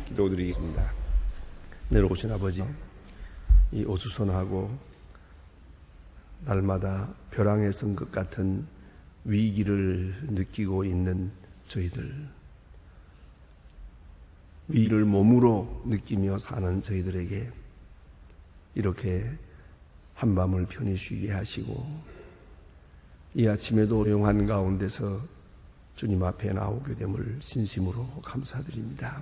기도드리겠습니다. 내려오신 아버지, 이 오수선하고 날마다 벼랑에 선 것 같은 위기를 느끼고 있는 저희들, 위기를 몸으로 느끼며 사는 저희들에게 이렇게 한밤을 편히 쉬게 하시고 이 아침에도 조용한 가운데서 주님 앞에 나오게 됨을 진심으로 감사드립니다.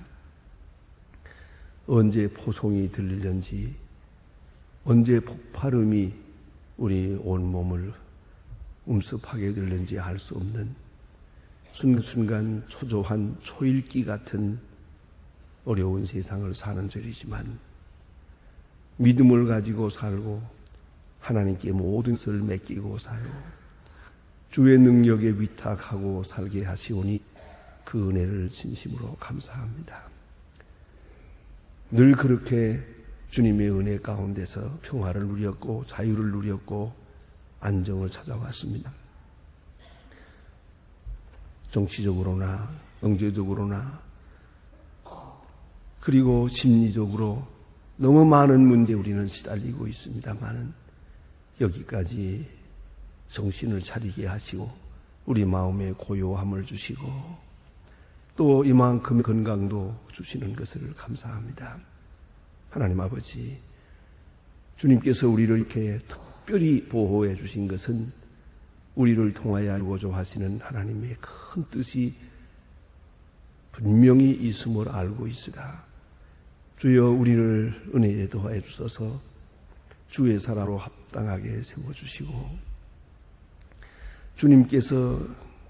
언제 포송이 들리는지, 언제 폭발음이 우리 온몸을 음습하게 들는지 알 수 없는 순간순간 초조한 초읽기 같은 어려운 세상을 사는 저리지만 믿음을 가지고 살고 하나님께 모든 것을 맡기고 살고 주의 능력에 위탁하고 살게 하시오니 그 은혜를 진심으로 감사합니다. 늘 그렇게 주님의 은혜 가운데서 평화를 누렸고 자유를 누렸고 안정을 찾아왔습니다. 정치적으로나 경제적으로나 그리고 심리적으로 너무 많은 문제에 우리는 시달리고 있습니다만 여기까지 정신을 차리게 하시고 우리 마음에 고요함을 주시고 또 이만큼 건강도 주시는 것을 감사합니다. 하나님 아버지, 주님께서 우리를 이렇게 특별히 보호해 주신 것은 우리를 통하여 이루어져 하시는 하나님의 큰 뜻이 분명히 있음을 알고 있으라. 주여 우리를 은혜에 더하여 주셔서 주의 사람으로 합당하게 세워주시고 주님께서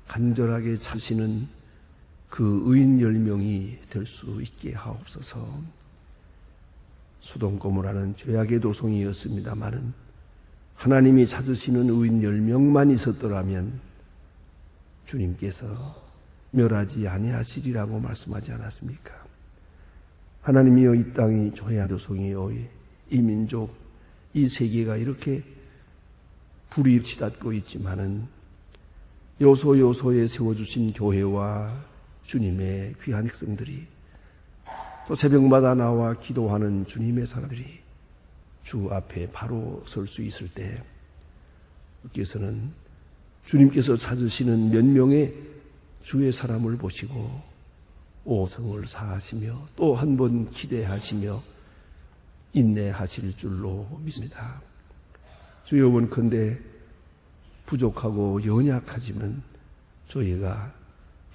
간절하게 찾으시는 그 의인 10명이 될 수 있게 하옵소서. 소돔고모라는 죄악의 도성이었습니다마는 하나님이 찾으시는 의인 10명만 있었더라면 주님께서 멸하지 아니하시리라고 말씀하지 않았습니까? 하나님이여, 이 땅이 죄악의 도성이여, 이 민족, 이 세계가 이렇게 불이 치닫고 있지만은 요소요소에 세워주신 교회와 주님의 귀한 백성들이 또 새벽마다 나와 기도하는 주님의 사람들이 주 앞에 바로 설 수 있을 때 주께서는 주님께서 찾으시는 몇 명의 주의 사람을 보시고 오성을 사하시며 또 한 번 기대하시며 인내하실 줄로 믿습니다. 주여, 원컨대 부족하고 연약하지만 저희가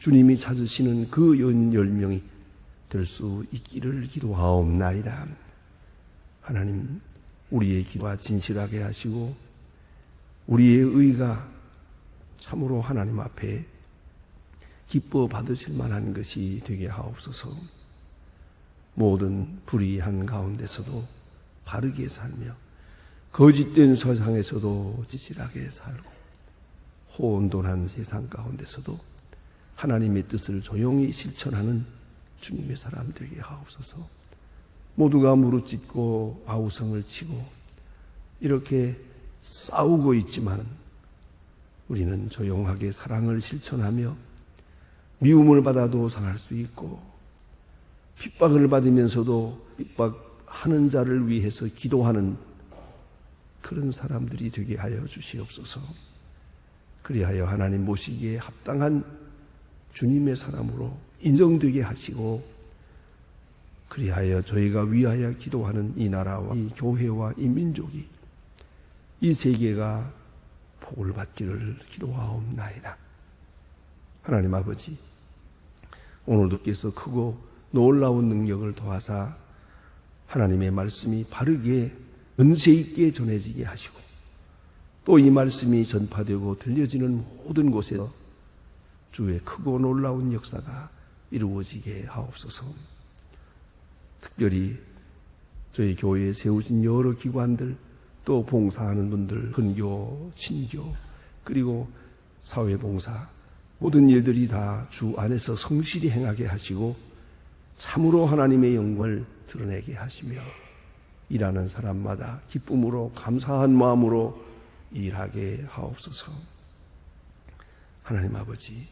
주님이 찾으시는 그 10명이 될 수 있기를 기도하옵나이다. 하나님, 우리의 기도가 진실하게 하시고 우리의 의가 참으로 하나님 앞에 기뻐 받으실 만한 것이 되게 하옵소서. 모든 불의한 가운데서도 바르게 살며 거짓된 세상에서도 진실하게 살고 혼돈한 세상 가운데서도 하나님의 뜻을 조용히 실천하는 주님의 사람 되게 하옵소서. 모두가 무릎 찢고 아우성을 치고 이렇게 싸우고 있지만 우리는 조용하게 사랑을 실천하며 미움을 받아도 상할 수 있고 핍박을 받으면서도 핍박하는 자를 위해서 기도하는 그런 사람들이 되게 하여 주시옵소서. 그리하여 하나님 모시기에 합당한 주님의 사람으로 인정되게 하시고 그리하여 저희가 위하여 기도하는 이 나라와 이 교회와 이 민족이 이 세계가 복을 받기를 기도하옵나이다. 하나님 아버지, 오늘도 께서 크고 놀라운 능력을 더하사 하나님의 말씀이 바르게 은세 있게 전해지게 하시고 또 이 말씀이 전파되고 들려지는 모든 곳에서 주의 크고 놀라운 역사가 이루어지게 하옵소서. 특별히 저희 교회에 세우신 여러 기관들, 또 봉사하는 분들, 근교, 친교, 그리고 사회봉사, 모든 일들이 다 주 안에서 성실히 행하게 하시고 참으로 하나님의 영광을 드러내게 하시며 일하는 사람마다 기쁨으로 감사한 마음으로 일하게 하옵소서. 하나님 아버지,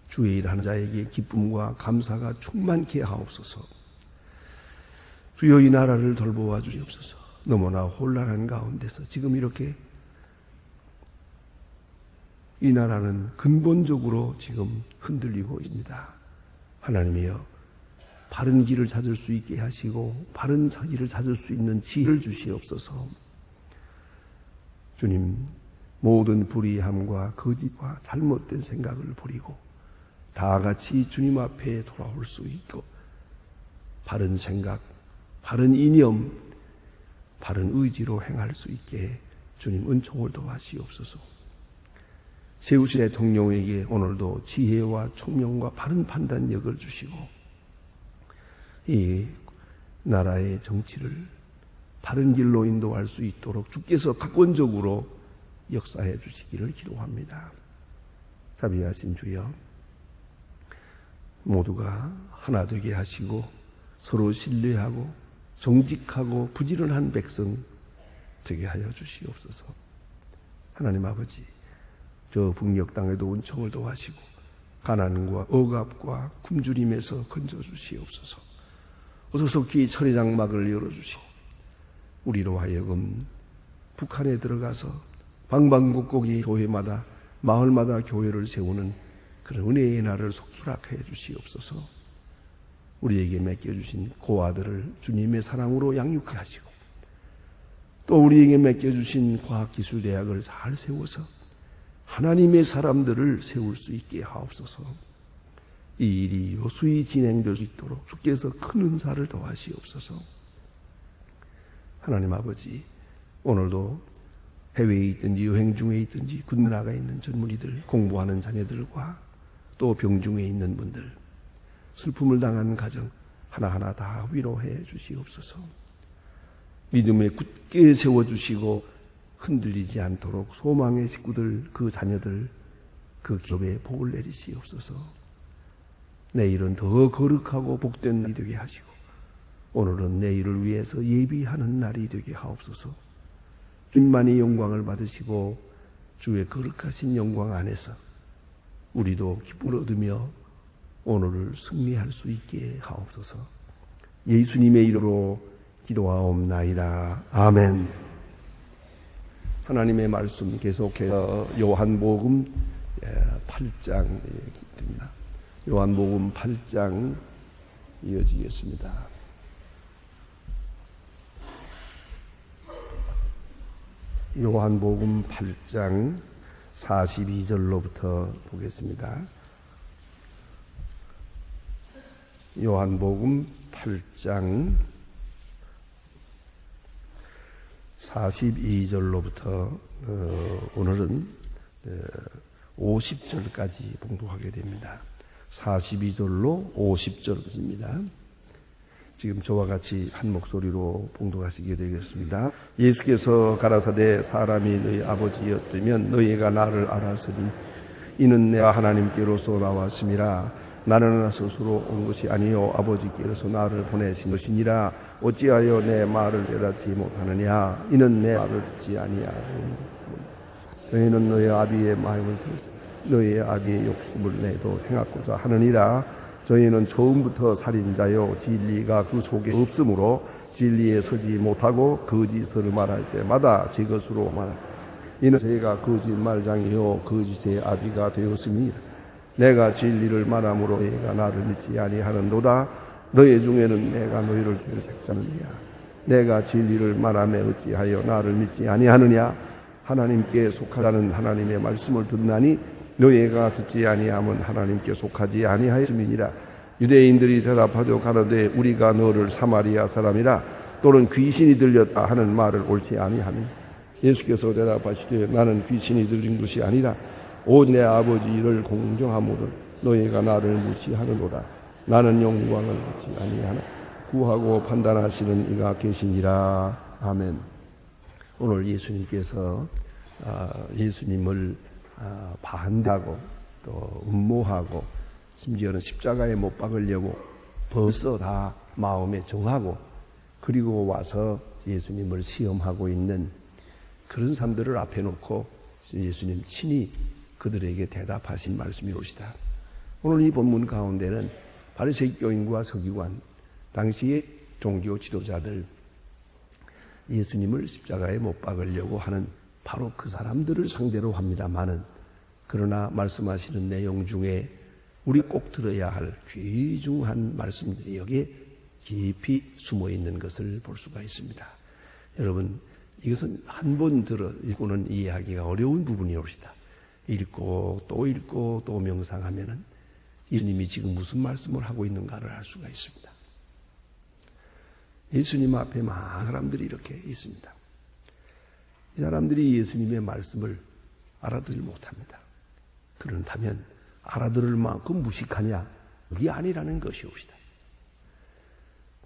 주의 일하는 자에게 기쁨과 감사가 충만케 하옵소서. 주여 이 나라를 돌보아 주시옵소서. 너무나 혼란한 가운데서 지금 이렇게 이 나라는 근본적으로 지금 흔들리고 있습니다. 하나님이여, 바른 길을 찾을 수 있게 하시고 바른 길을 찾을 수 있는 지혜를 주시옵소서. 주님, 모든 불의함과 거짓과 잘못된 생각을 버리고 다 같이 주님 앞에 돌아올 수 있고 바른 생각, 바른 이념, 바른 의지로 행할 수 있게 주님 은총을 도와시옵소서. 세우신 대통령에게 오늘도 지혜와 총명과 바른 판단력을 주시고 이 나라의 정치를 바른 길로 인도할 수 있도록 주께서 각권적으로 역사해 주시기를 기도합니다. 자비하신 주여, 모두가 하나 되게 하시고 서로 신뢰하고 정직하고 부지런한 백성 되게 하여 주시옵소서. 하나님 아버지, 저 북녘 땅에도 은총을 도와시고 가난과 억압과 굶주림에서 건져주시옵소서. 어서 속히 철의 장막을 열어주시고 우리로 하여금 북한에 들어가서 방방곡곡이 교회마다 마을마다 교회를 세우는 그런 은혜의 날을 속히 허락해 주시옵소서. 우리에게 맡겨주신 고아들을 주님의 사랑으로 양육하게 하시고 또 우리에게 맡겨주신 과학기술대학을 잘 세워서 하나님의 사람들을 세울 수 있게 하옵소서. 이 일이 요수히 진행될 수 있도록 주께서 큰 은사를 더하시옵소서. 하나님 아버지, 오늘도 해외에 있든지 여행 중에 있든지 군대 나가 있는 젊은이들, 공부하는 자녀들과 또 병중에 있는 분들, 슬픔을 당한 가정 하나하나 다 위로해 주시옵소서. 믿음에 굳게 세워주시고 흔들리지 않도록 소망의 식구들, 그 자녀들, 그 기업에 복을 내리시옵소서. 내일은 더 거룩하고 복된 날이 되게 하시고 오늘은 내일을 위해서 예비하는 날이 되게 하옵소서. 주님만이 영광을 받으시고 주의 거룩하신 영광 안에서 우리도 기쁨을 얻으며 오늘을 승리할 수 있게 하옵소서. 예수님의 이름으로 기도하옵나이다. 아멘. 하나님의 말씀 계속해서 요한복음 8장 됩니다. 요한복음 8장 이어지겠습니다. 요한복음 8장 42절로부터 보겠습니다. 요한복음 8장 42절로부터 오늘은 50절까지 봉독하게 됩니다. 42절로 50절입니다. 지금 저와 같이 한 목소리로 봉독하시게 되겠습니다. 예수께서 가라사대 사람이 너희 아버지였다면 너희가 나를 알았으니 이는 내가 하나님께로서 나왔음이라. 나는 나 스스로 온 것이 아니요 아버지께서 나를 보내신 것이니라. 어찌하여 내 말을 깨닫지 못하느냐. 이는 내 말을 듣지 아니하고 너희는 너희 아비의 마음을 들었으니 너희의 아비의 욕심을 내도 행하고자 하느니라. 저희는 처음부터 살인자요 진리가 그 속에 없으므로 진리에 서지 못하고 거짓을 말할 때마다 제 것으로 말하라. 이는 저희가 거짓말장이요 거짓의 아비가 되었음이라. 내가 진리를 말함으로 너희가 나를 믿지 아니하는도다. 너희 중에는 내가 너희를 주의 색자느냐. 내가 진리를 말하며 어찌하여 나를 믿지 아니하느냐. 하나님께 속하자는 하나님의 말씀을 듣나니 너희가 듣지 아니하면 하나님께 속하지 아니하였음이니라. 유대인들이 대답하여 가로되 우리가 너를 사마리아 사람이라 또는 귀신이 들렸다 하는 말을 옳지 아니하니. 예수께서 대답하시되 나는 귀신이 들린 것이 아니라 오직 내 아버지를 공경하므로 너희가 나를 무시하는도다. 나는 영광을 받지 아니하나 구하고 판단하시는 이가 계시니라. 아멘. 오늘 예수님께서 예수님을 반대하고 또 음모하고 심지어는 십자가에 못 박으려고 벌써 다 마음에 정하고 그리고 와서 예수님을 시험하고 있는 그런 사람들을 앞에 놓고 예수님 친히 그들에게 대답하신 말씀이 오시다. 오늘 이 본문 가운데는 바리새교인과 서기관, 당시에 종교 지도자들, 예수님을 십자가에 못 박으려고 하는 바로 그 사람들을 상대로 합니다마는, 그러나 말씀하시는 내용 중에 우리 꼭 들어야 할 귀중한 말씀들이 여기에 깊이 숨어 있는 것을 볼 수가 있습니다. 여러분, 이것은 한 번 들어 읽고는 이해하기가 어려운 부분이옵니다. 읽고 또 명상하면은 예수님이 지금 무슨 말씀을 하고 있는가를 알 수가 있습니다. 예수님 앞에 많은 사람들이 이렇게 있습니다. 이 사람들이 예수님의 말씀을 알아들지 못합니다. 그렇다면 알아들을 만큼 무식하냐? 그게 아니라는 것이옵니다.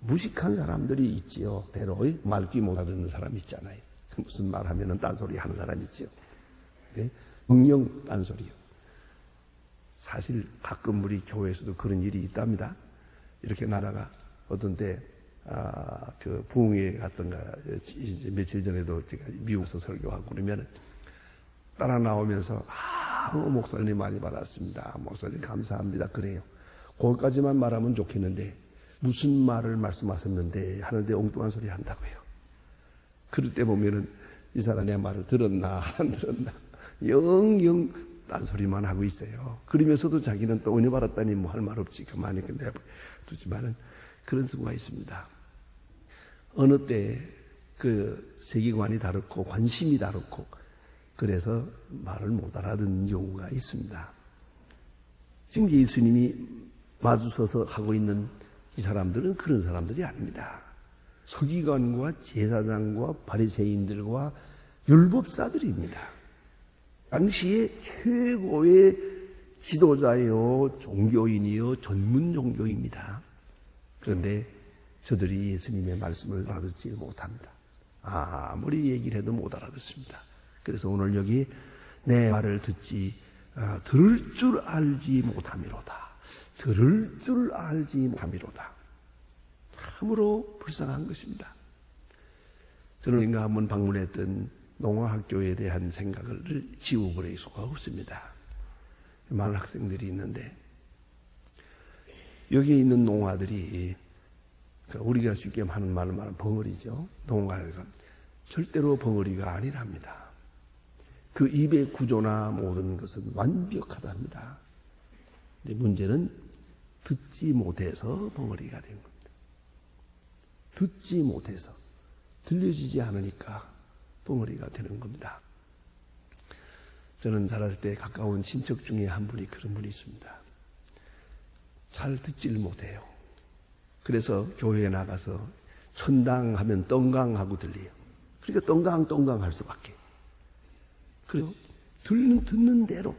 무식한 사람들이 있지요. 대로 말귀 못 알아듣는 사람 있잖아요. 무슨 말하면은 딴소리 하는 사람 있지요. 네? 응용 딴소리요. 사실 가끔 우리 교회에서도 그런 일이 있답니다. 이렇게 나다가 어떤 때 그 부흥회 갔던가 며칠 전에도 제가 미국에서 설교하고 그러면 따라 나오면서 목사님 많이 받았습니다. 목사님 감사합니다. 그래요. 그것까지만 말하면 좋겠는데 무슨 말을 말씀하셨는데 하는데 엉뚱한 소리 한다고요. 그럴 때 보면은 이 사람 내 말을 들었나 안 들었나 영영 딴소리만 하고 있어요. 그러면서도 자기는 또 은혜 받았다니 뭐 할 말 없지 그만히 내두지만은 그런 수가 있습니다. 어느 때 그 세계관이 다르고 관심이 다르고 그래서 말을 못 알아듣는 경우가 있습니다. 지금 예수님이 마주서서 하고 있는 이 사람들은 그런 사람들이 아닙니다. 서기관과 제사장과 바리새인들과 율법사들입니다. 당시에 최고의 지도자요, 종교인이요, 전문 종교입니다. 그런데 저들이 예수님의 말씀을 알아듣지 못합니다. 아무리 얘기를 해도 못 알아듣습니다. 그래서 오늘 여기 내 말을 들을 줄 알지 못함이로다. 들을 줄 알지 못함이로다. 참으로 불쌍한 것입니다. 저는 한번 방문했던 농어학교에 대한 생각을 지워버릴 수가 없습니다. 많은 학생들이 있는데 여기에 있는 농아들이 우리가 쉽게 하는 말을 말하면 벙어리죠. 농가에서 절대로 벙어리가 아니랍니다. 그 입의 구조나 모든 것은 완벽하답니다. 근데 문제는 듣지 못해서 벙어리가 된 겁니다. 듣지 못해서 들려지지 않으니까 벙어리가 되는 겁니다. 저는 자랄 때 가까운 친척 중에 한 분이 그런 분이 있습니다. 잘 듣지를 못해요. 그래서 교회에 나가서 천당하면 떵강하고 들려요. 그러니까 떵강 할 수밖에. 그래서 듣는 대로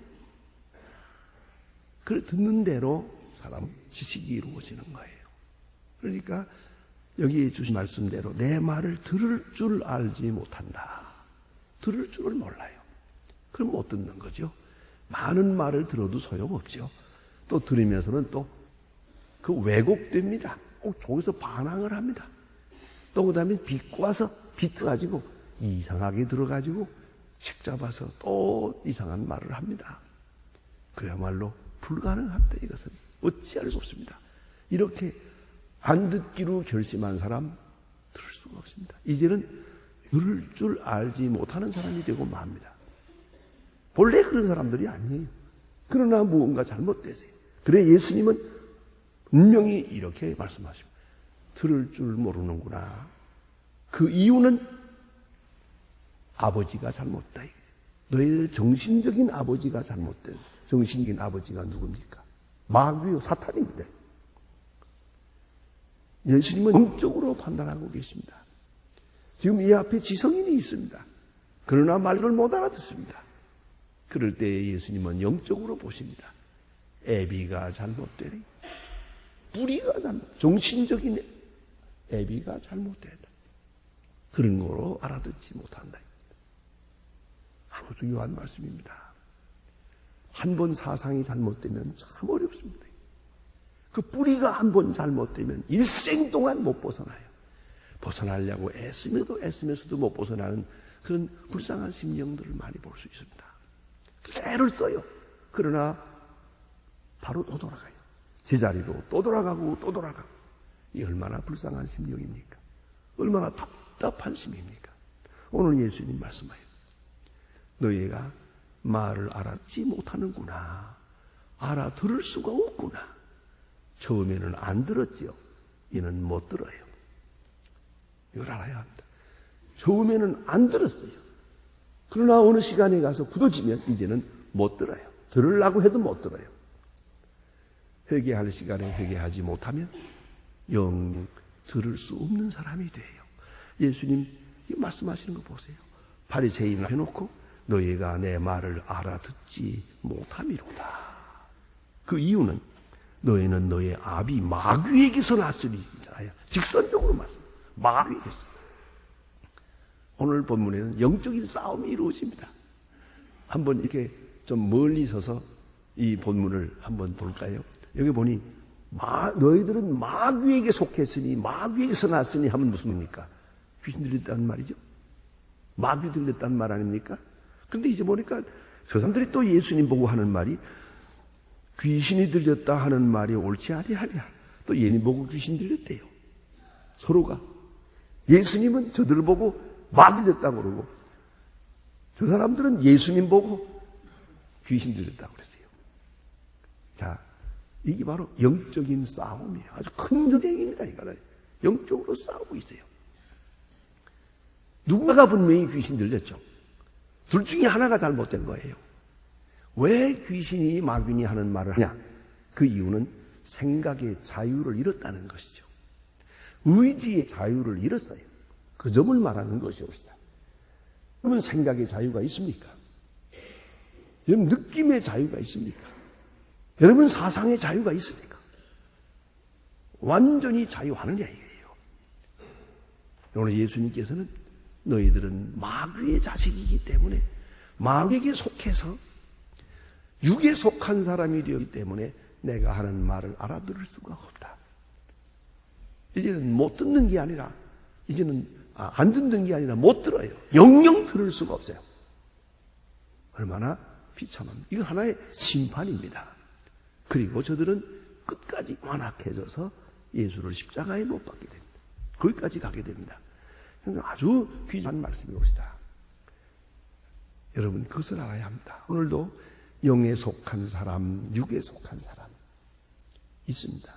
사람 지식이 이루어지는 거예요. 그러니까 여기 주신 말씀대로 내 말을 들을 줄 알지 못한다. 들을 줄을 몰라요. 그럼 못 듣는 거죠. 많은 말을 들어도 소용없죠. 또 들으면서는 또 그 왜곡됩니다. 꼭 저기서 반항을 합니다. 또 그 다음에 비트가지고 이상하게 들어가지고 책 잡아서 또 이상한 말을 합니다. 그야말로 불가능합니다. 이것은 어찌할 수 없습니다. 이렇게 안 듣기로 결심한 사람 들을 수가 없습니다. 이제는 들을 줄 알지 못하는 사람이 되고 맙니다. 본래 그런 사람들이 아니에요. 그러나 무언가 잘못되세요. 그래 예수님은 분명히 이렇게 말씀하십니다. 들을 줄 모르는구나. 그 이유는 아버지가 잘못다. 너희들 정신적인 아버지가 잘못된. 정신적인 아버지가 누굽니까? 마귀요, 사탄입니다. 예수님은 영적으로 판단하고 계십니다. 지금 이 앞에 지성인이 있습니다. 그러나 말을 못 알아듣습니다. 그럴 때 예수님은 영적으로 보십니다. 애비가 잘못되니 뿌리가 정신적인 애비가 잘못된다. 그런 거로 알아듣지 못한다. 아주 중요한 말씀입니다. 한 번 사상이 잘못되면 참 어렵습니다. 그 뿌리가 한 번 잘못되면 일생 동안 못 벗어나요. 벗어나려고 애쓰면서도 못 벗어나는 그런 불쌍한 심령들을 많이 볼 수 있습니다. 애를 써요. 그러나 바로 또 돌아가요. 제자리로 또 돌아가고 또 돌아가고. 이 얼마나 불쌍한 심령입니까? 얼마나 답답한 심입니까? 오늘 예수님 말씀하여 너희가 말을 알아듣지 못하는구나. 알아들을 수가 없구나. 처음에는 안 들었지요. 이는 못 들어요. 이걸 알아야 합니다. 처음에는 안 들었어요. 그러나 어느 시간에 가서 굳어지면 이제는 못 들어요. 들으려고 해도 못 들어요. 회개할 시간에 회개하지 못하면 영 들을 수 없는 사람이 돼요. 예수님 이 말씀하시는 거 보세요. 바리새인을 해놓고 너희가 내 말을 알아듣지 못함이로다. 그 이유는 너희는 너희 아비 마귀에게서 났으니잖아요. 직선적으로 말씀. 마귀에게서. 오늘 본문에는 영적인 싸움이 이루어집니다. 한번 이렇게 좀 멀리 서서 이 본문을 한번 볼까요? 여기 보니 너희들은 마귀에게 속했으니 마귀에게서 났으니 하면 무슨 말입니까? 귀신 들렸다는 말이죠. 마귀 들렸다는 말 아닙니까? 그런데 이제 보니까 저 사람들이 또 예수님 보고 하는 말이 귀신이 들렸다 하는 말이 옳지 아니하냐. 또 예수님 보고 귀신 들렸대요. 서로가. 예수님은 저들을 보고 마귀 들렸다고 그러고 저 사람들은 예수님 보고 귀신 들렸다고 그랬어요. 자, 이게 바로 영적인 싸움이에요. 아주 큰 전쟁입니다. 이거는 영적으로 싸우고 있어요. 누군가가 분명히 귀신 들렸죠. 둘 중에 하나가 잘못된 거예요. 왜 귀신이 마귀니 하는 말을 하냐? 그 이유는 생각의 자유를 잃었다는 것이죠. 의지의 자유를 잃었어요. 그 점을 말하는 것이옵니다. 여러분 생각의 자유가 있습니까? 여러분 느낌의 자유가 있습니까? 여러분 사상의 자유가 있습니까? 완전히 자유하느냐 이거예요. 오늘 예수님께서는 너희들은 마귀의 자식이기 때문에 마귀에게 속해서 육에 속한 사람이 되었기 때문에 내가 하는 말을 알아들을 수가 없다. 이제는 못 듣는 게 아니라 이제는 안 듣는 게 아니라 못 들어요. 영영 들을 수가 없어요. 얼마나 비참합니다. 이건 하나의 심판입니다. 그리고 저들은 끝까지 완악해져서 예수를 십자가에 못 박게 됩니다. 거기까지 가게 됩니다. 아주 귀한 말씀이옵니다. 여러분 그것을 알아야 합니다. 오늘도 영에 속한 사람, 육에 속한 사람 있습니다.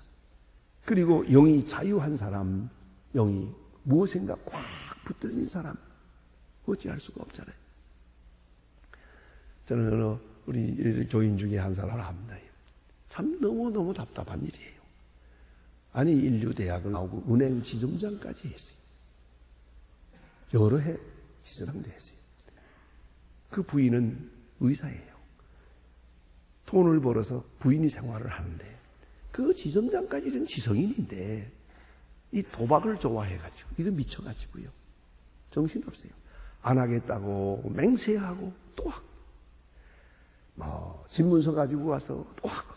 그리고 영이 자유한 사람, 영이 무엇인가 꽉 붙들린 사람 어찌할 수가 없잖아요. 저는 우리 교인 중에 한 사람을 합니다. 참 너무너무 답답한 일이에요. 아니 인류대학을 나오고 은행 지점장까지 했어요. 여러 해 지점장도 했어요. 그 부인은 의사예요. 돈을 벌어서 부인이 생활을 하는데 그 지점장까지는 지성인인데 이 도박을 좋아해가지고 이거 미쳐가지고요. 정신없어요. 안 하겠다고 맹세하고 또 하고 집문서 가지고 와서 또 하고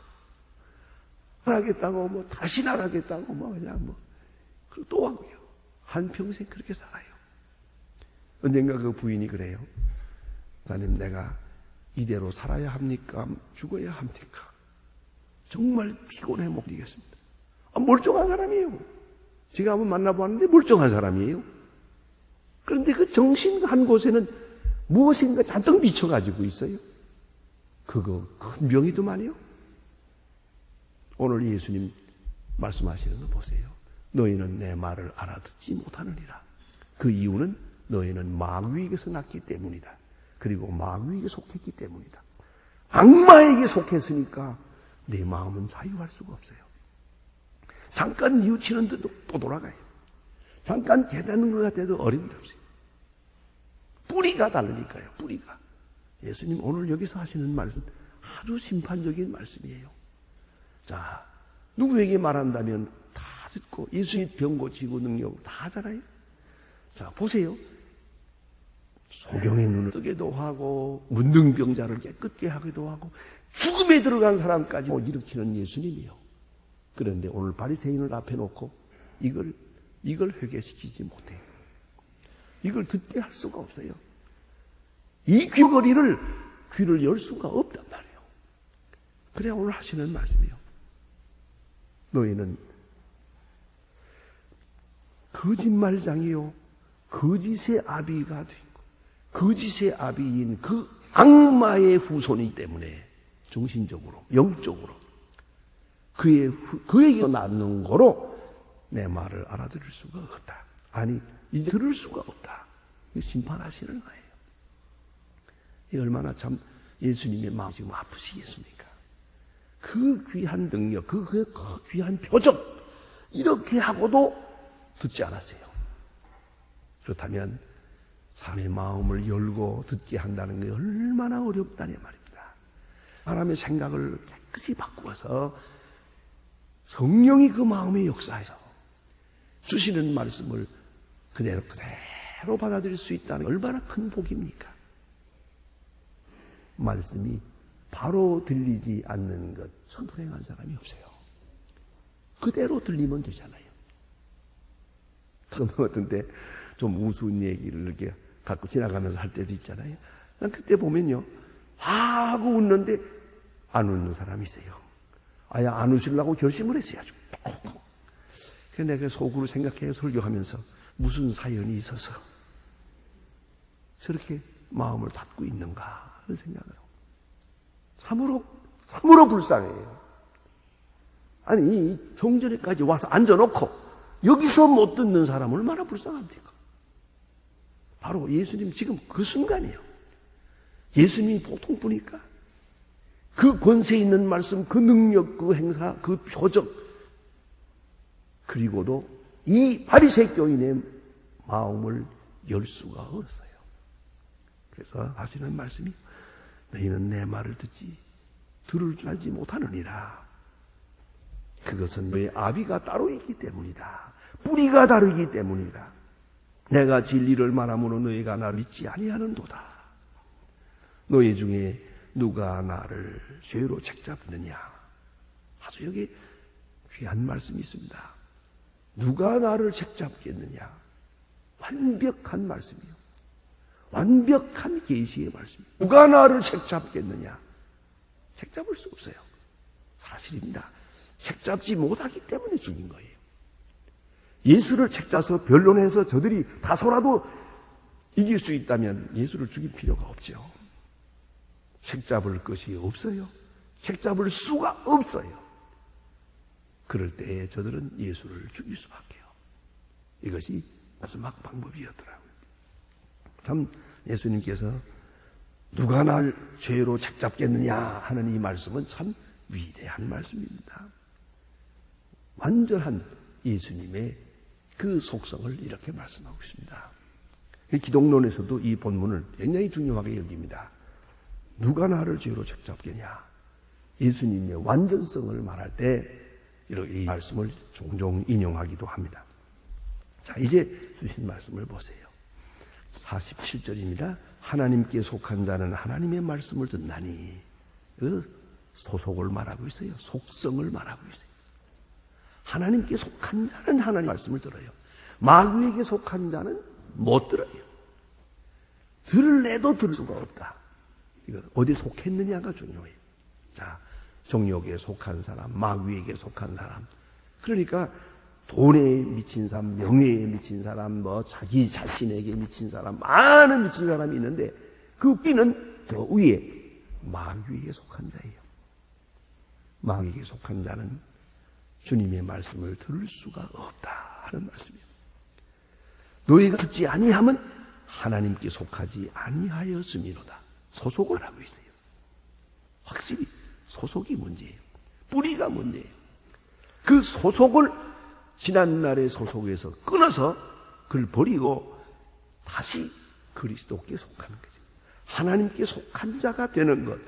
안 하겠다고 다시 안 하겠다고 그냥 또 하고요. 한평생 그렇게 살아요. 언젠가 그 부인이 그래요. 나님 내가 이대로 살아야 합니까? 죽어야 합니까? 정말 피곤해 못 이겠습니다. 멀쩡한 사람이에요. 제가 한번 만나보았는데 멀쩡한 사람이에요. 그런데 그 정신 한 곳에는 무엇인가 잔뜩 미쳐가지고 있어요. 그거 큰 병이더만요. 오늘 예수님 말씀하시는 거 보세요. 너희는 내 말을 알아듣지 못하느니라. 그 이유는 너희는 마귀에게서 났기 때문이다. 그리고 마귀에게 속했기 때문이다. 악마에게 속했으니까 내 마음은 자유할 수가 없어요. 잠깐 뉘우치는데도 또 돌아가요. 잠깐 깨닫는 것 같아도 어림도 없어요. 뿌리가 다르니까요. 뿌리가. 예수님 오늘 여기서 하시는 말씀 아주 심판적인 말씀이에요. 자, 누구에게 말한다면 다 듣고 예수님 병 고치고 능력 다 하잖아요. 자, 보세요. 소경의 눈을 뜨게도 하고 문둥병자를 깨끗게 하기도 하고 죽음에 들어간 사람까지 일으키는 예수님이요. 그런데 오늘 바리새인을 앞에 놓고 이걸 회개시키지 못해요. 이걸 듣게 할 수가 없어요. 이 귀를 열 수가 없단 말이에요. 그래야 오늘 하시는 말씀이요. 너희는 거짓말장이요 거짓의 아비가 되고 거짓의 아비인 그 악마의 후손이기 때문에 정신적으로 영적으로 그에게 낳는 거로 내 말을 알아들을 수가 없다. 아니 이제 들을 수가 없다. 심판하시는 거예요. 이 얼마나 참 예수님의 마음이 지금 아프시겠습니까? 그 귀한 능력, 그 귀한 표적 이렇게 하고도 듣지 않았어요. 그렇다면 사람의 마음을 열고 듣게 한다는 게 얼마나 어렵다는 말입니다. 사람의 생각을 깨끗이 바꾸어서 성령이 그 마음에 역사해서 주시는 말씀을 그대로 받아들일 수 있다는 게 얼마나 큰 복입니까? 말씀이 바로 들리지 않는 것 참 불행한 사람이 없어요. 그대로 들리면 되잖아요. 어떤 때 좀 우스운 얘기를 이렇게 갖고 지나가면서 할 때도 있잖아요. 그때 보면요 하고 웃는데 안 웃는 사람이 있어요. 아예 안 웃으려고 결심을 했어야죠. 그래서 내가 속으로 생각해 설교하면서 무슨 사연이 있어서 저렇게 마음을 닫고 있는가 하는 생각을 하고 참으로 불쌍해요. 아니 경전에까지 와서 앉아놓고 여기서 못 듣는 사람 얼마나 불쌍합니까? 바로 예수님 지금 그 순간이에요. 예수님이 보통 분이니까 그 권세 있는 말씀, 그 능력, 그 행사, 그 표적 그리고도 이 바리새 교인의 마음을 열 수가 없어요. 그래서 하시는 말씀이 너희는 내 말을 들을 줄 알지 못하느니라. 그것은 너의 아비가 따로 있기 때문이다. 뿌리가 다르기 때문이다. 내가 진리를 말함으로 너희가 나를 믿지 아니하는도다. 너희 중에 누가 나를 죄로 책잡느냐. 아주 여기 귀한 말씀이 있습니다. 누가 나를 책잡겠느냐. 완벽한 말씀이요. 완벽한 계시의 말씀이요. 누가 나를 책잡겠느냐. 책잡을 수 없어요. 사실입니다. 책잡지 못하기 때문에 죽인 거예요. 예수를 책잡아서 변론해서 저들이 다소라도 이길 수 있다면 예수를 죽일 필요가 없죠. 책잡을 것이 없어요. 책잡을 수가 없어요. 그럴 때에 저들은 예수를 죽일 수밖에요. 이것이 마지막 방법이었더라고요. 참 예수님께서 누가 날 죄로 책잡겠느냐 하는 이 말씀은 참 위대한 말씀입니다. 완전한 예수님의 그 속성을 이렇게 말씀하고 있습니다. 기독론에서도 이 본문을 굉장히 중요하게 여깁니다. 누가 나를 죄로 책잡겠냐. 예수님의 완전성을 말할 때 이렇게 이 말씀을 종종 인용하기도 합니다. 자, 이제 주신 말씀을 보세요. 47절입니다. 하나님께 속한 자는 하나님의 말씀을 듣나니. 그 소속을 말하고 있어요. 속성을 말하고 있어요. 하나님께 속한 자는 하나님 말씀을 들어요. 마귀에게 속한 자는 못 들어요. 들을래도 들을 수가 없다. 이거 어디 속했느냐가 중요해요. 자, 정욕에 속한 사람, 마귀에게 속한 사람. 그러니까 돈에 미친 사람, 명예에 미친 사람, 자기 자신에게 미친 사람, 많은 미친 사람이 있는데 그 뿌리는 저 위에 마귀에게 속한 자예요. 마귀에게 속한 자는 주님의 말씀을 들을 수가 없다 하는 말씀이에요. 너희가 듣지 아니함은 하나님께 속하지 아니하였음이로다. 소속을 하고 있어요. 확실히 소속이 문제예요. 뿌리가 문제예요. 그 소속을 지난날의 소속에서 끊어서 그를 버리고 다시 그리스도께 속하는 거죠. 하나님께 속한 자가 되는 것,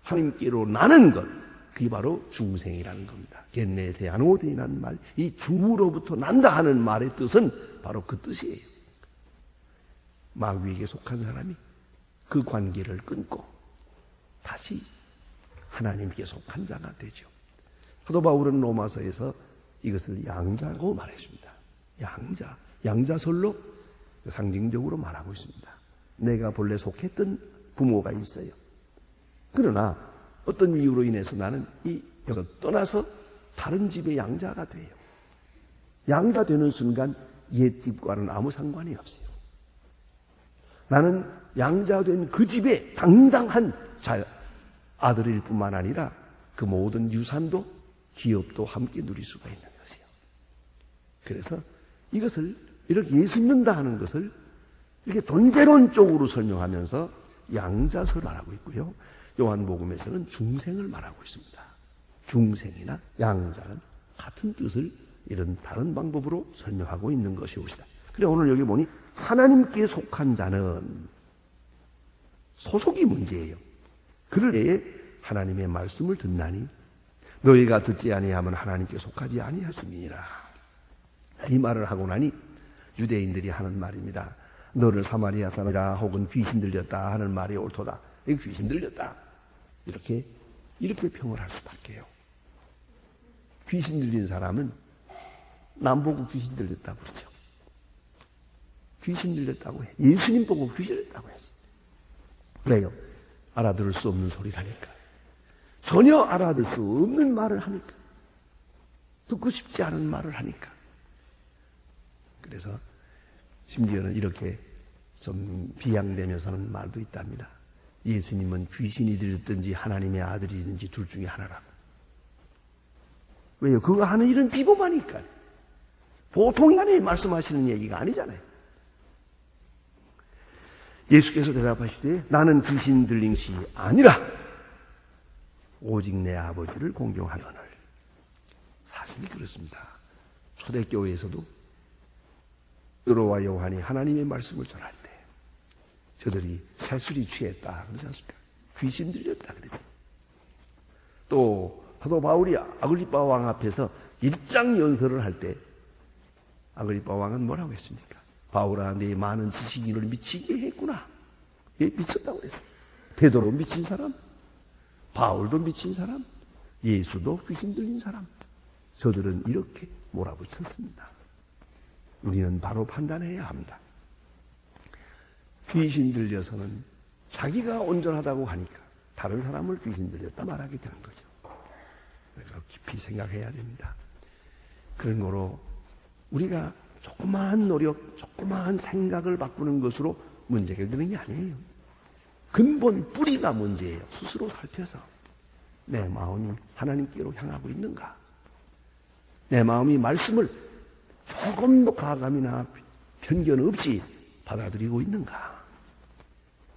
하나님께로 나는 것, 그게 바로 중생이라는 겁니다. 겟네세아노드라는 말, 이 주로부터 난다 하는 말의 뜻은 바로 그 뜻이에요. 마귀에게 속한 사람이 그 관계를 끊고 다시 하나님께 속한 자가 되죠. 사도 바울은 로마서에서 이것을 양자라고 말했습니다. 양자설로 상징적으로 말하고 있습니다. 내가 본래 속했던 부모가 있어요. 그러나 어떤 이유로 인해서 나는 여기서 떠나서 다른 집의 양자가 돼요. 양자 되는 순간 옛집과는 아무 상관이 없어요. 나는 양자된 그 집의 당당한 아들일 뿐만 아니라 그 모든 유산도 기업도 함께 누릴 수가 있는 것이에요. 그래서 이것을 이렇게 예수 믿는다 하는 것을 이렇게 존재론적으로 설명하면서 양자설을 말하고 있고요. 요한복음에서는 중생을 말하고 있습니다. 중생이나 양자는 같은 뜻을 이런 다른 방법으로 설명하고 있는 것이옵니다. 그래 오늘 여기 보니 하나님께 속한 자는 소속이 문제예요. 그럴 때에 하나님의 말씀을 듣나니 너희가 듣지 아니하면 하나님께 속하지 아니하심이니라. 이 말을 하고 나니 유대인들이 하는 말입니다. 너를 사마리아 사람이라 혹은 귀신 들렸다 하는 말이 옳도다. 이 귀신 들렸다. 이렇게 평을 할 수밖에요. 귀신 들린 사람은 남 보고 귀신 들렸다고 그러죠. 귀신 들렸다고 해. 예수님 보고 귀신 들렸다고 했어요. 왜요? 알아들을 수 없는 소리를 하니까. 전혀 알아들 수 없는 말을 하니까. 듣고 싶지 않은 말을 하니까. 그래서 심지어는 이렇게 좀 비양되면서 하는 말도 있답니다. 예수님은 귀신이 들렸든지 하나님의 아들이든지 둘 중에 하나라고. 왜요? 그가 하는 일은 비범하니까. 보통 인간이 말씀하시는 얘기가 아니잖아요. 예수께서 대답하시되 나는 귀신 들린 것이 아니라 오직 내 아버지를 공경하려늘. 사실이 그렇습니다. 초대교회에서도 베드로와 요한이 하나님의 말씀을 전할 때 저들이 새술이 취했다 그러지 않습니까? 귀신 들렸다 그랬어요. 또 사도 바울이 아글리빠 왕 앞에서 입장 연설을 할 때 아글리빠 왕은 뭐라고 했습니까? 바울아, 네 많은 지식이 너를 미치게 했구나. 얘 미쳤다고 그랬어요. 베드로 미친 사람, 바울도 미친 사람, 예수도 귀신 들린 사람. 저들은 이렇게 몰아붙였습니다. 우리는 바로 판단해야 합니다. 귀신 들려서는 자기가 온전하다고 하니까 다른 사람을 귀신 들렸다 말하게 되는 거죠. 그래서 깊이 생각해야 됩니다. 그런 거로 우리가 조그마한 노력, 조그마한 생각을 바꾸는 것으로 문제 해결되는 게 아니에요. 근본 뿌리가 문제예요. 스스로 살펴서 내 마음이 하나님께로 향하고 있는가? 내 마음이 말씀을 조금도 가감이나 편견 없이 받아들이고 있는가?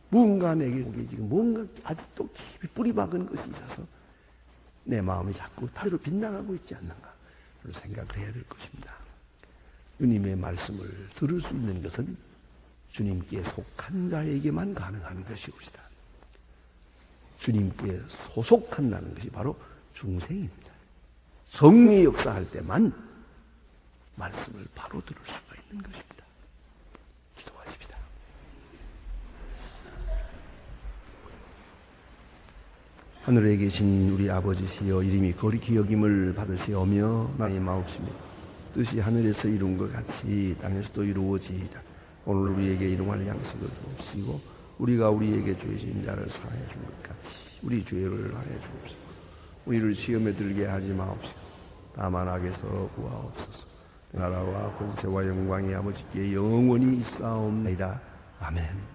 뭔가 내게 지금 뭔가 아직도 깊이 뿌리 박은 것이 있어서 내 마음이 자꾸 다리로 빗나가고 있지 않는가? 생각을 해야 될 것입니다. 주님의 말씀을 들을 수 있는 것은 주님께 속한 자에게만 가능한 것이옵니다. 주님께 소속한다는 것이 바로 중생입니다. 성리 역사할 때만 말씀을 바로 들을 수가 있는 것입니다. 기도하십니다. 하늘에 계신 우리 아버지시여, 이름이 거룩히 여김을 받으시오며 나의 마옵시며 뜻이 하늘에서 이룬 것 같이 땅에서도 이루어지이다. 오늘 우리에게 일용할 양식을 주옵시고 우리가 우리에게 죄 지은 자를 사하여 준 것 같이 우리 죄를 사하여 주옵시고 우리를 시험에 들게 하지 마옵시고 다만 악에서 구하옵소서. 나라와 권세와 영광이 아버지께 영원히 있사옵나이다. 아멘.